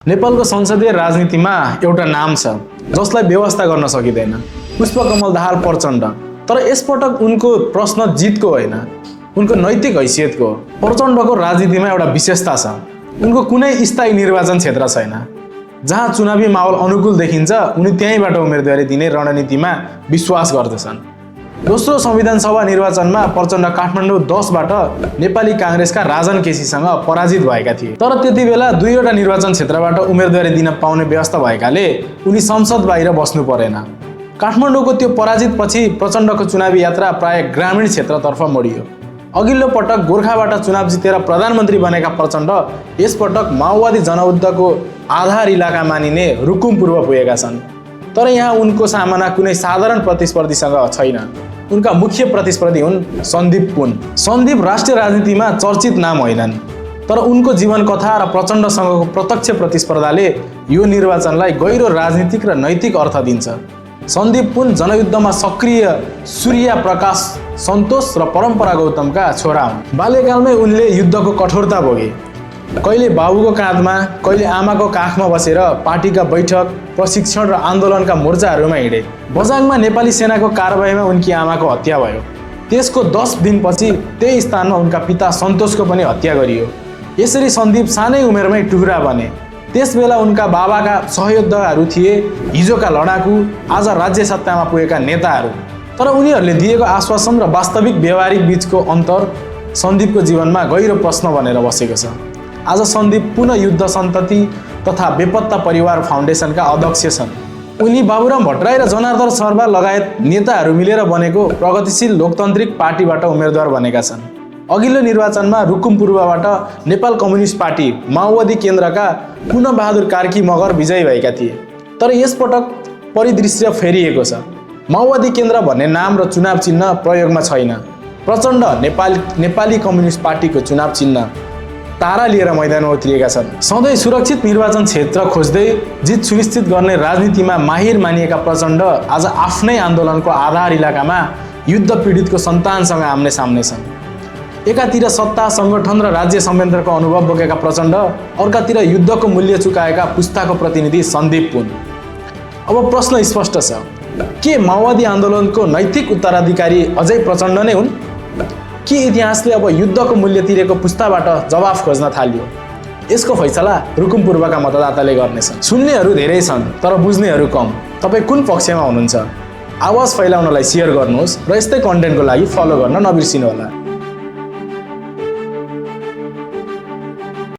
नेपालको संसदीय राजनीतिमा एउटा नाम छ जसलाई व्यवस्था गर्न सकिँदैन। पुष्पकमल दाहाल प्रचण्ड। तर यसपटक उनको प्रश्न जितको होइन, उनको नैतिक हैसियतको हो। प्रचण्डको राजनीतिमा एउटा विशेषता छ, उनको कुनै स्थायी निर्वाचन क्षेत्र छैन। जहाँ चुनावी माहौल अनुकूल देखिन्छ उनी त्यहीँबाट उम्मेदवारी दिने रणनीतिमा विश्वास गर्दछन्। दोस्रो संविधान सभा निर्वाचनमा प्रचण्ड काठमाडौँ 10बाट नेपाली कांग्रेसका राजन केसीसँग पराजित भएका थिए। तर त्यति बेला दुईवटा निर्वाचन क्षेत्रबाट उम्मेदवारी दिन पाउने व्यवस्था भएकाले उनी संसद बाहिर बस्नु परेन। काठमाडौँको त्यो पराजितपछि प्रचण्डको चुनावी यात्रा प्राय ग्रामीण क्षेत्रतर्फ मोडियो। अघिल्लो पटक गोर्खाबाट चुनाव जितेर प्रधानमन्त्री बनेका प्रचण्ड यसपटक माओवादी जनयुद्धको आधार इलाका मानिने रुकुम पूर्व पुगेका छन्। तर यहाँ उनको सामना कुनै साधारण प्रतिस्पर्धीसँग छैन। उनका मुख्य प्रतिस्पर्धी हुन् सन्दीप पुन। सन्दीप राष्ट्रिय राजनीतिमा चर्चित नाम होइनन्, तर उनको जीवन कथा र प्रचण्डसँगको प्रत्यक्ष प्रतिस्पर्धाले यो निर्वाचनलाई गहिरो राजनीतिक र नैतिक अर्थ दिन्छ। सन्दीप पुन जनयुद्धमा सक्रिय सूर्य प्रकाश सन्तोष र परम्परा गौतमका छोरा हुन्। बाल्यकालमै उनले युद्धको कठोरता भोगे। कहिले बाबुको काँधमा, कहिले आमाको काखमा बसेर पार्टीका बैठक, प्रशिक्षण र आन्दोलनका मोर्चाहरूमा हिँडे। बझाङमा नेपाली सेनाको कारबाहीमा उनकी आमाको हत्या भयो। त्यसको 10 दिनपछि त्यही स्थानमा उनका पिता सन्तोषको पनि हत्या गरियो। यसरी सन्दीप सानै उमेरमै टुक्रा बने। त्यसबेला उनका बाबाका सहयोद्धाहरू थिए हिजोका लडाकु, आज राज्य सत्तामा पुगेका नेताहरू। तर उनीहरूले दिएको आश्वासन र वास्तविक व्यवहारिक बीचको अन्तर सन्दीपको जीवनमा गहिरो प्रश्न बनेर बसेको छ। आज सन्दीप पुनः युद्ध सन्तति तथा बेपत्ता परिवार फाउन्डेसनका अध्यक्ष छन्। उनी बाबुराम भट्टराई र जनार्दन शर्मा लगायत नेताहरू मिलेर बनेको प्रगतिशील लोकतान्त्रिक पार्टीबाट उम्मेदवार बनेका छन्। अघिल्लो निर्वाचनमा रुकुम पूर्वबाट नेपाल कम्युनिस्ट पार्टी माओवादी केन्द्रका पुनः बहादुर कार्की मगर विजयी भएका थिए। तर यसपटक परिदृश्य फेरिएको छ। माओवादी केन्द्र भन्ने नाम र चुनाव चिन्ह प्रयोगमा छैन। प्रचण्ड नेपाली कम्युनिस्ट पार्टीको चुनाव चिन्ह तारा लिएर मैदानमा उत्रिएका छन्। सधैँ सुरक्षित निर्वाचन क्षेत्र खोज्दै जित सुनिश्चित गर्ने राजनीतिमा माहिर मानिएका प्रचण्ड आज आफ्नै आन्दोलनको आधार इलाकामा युद्ध पीडितको सन्तानसँग आम्ने सामने छन्। एकातिर सत्ता, सङ्गठन र राज्य संयन्त्रको अनुभव बोकेका प्रचण्ड, अर्कातिर युद्धको मूल्य चुकाएका पुस्ताको प्रतिनिधि सन्दीप पुन। अब प्रश्न स्पष्ट छ, के माओवादी आन्दोलनको नैतिक उत्तराधिकारी अझै प्रचण्ड नै हुन्? के इतिहासले अब युद्धको मूल्य तिरेको पुस्ताबाट जवाफ खोज्न थाल्यो? यसको फैसला रुकुम पूर्वका मतदाताले गर्नेछन्। सुन्नेहरू धेरै छन् तर बुझ्नेहरू कम। तपाईँ कुन पक्षमा हुनुहुन्छ? आवाज फैलाउनलाई सेयर गर्नुहोस् र यस्तै कन्टेन्टको लागि फलो गर्न नबिर्सिनुहोला।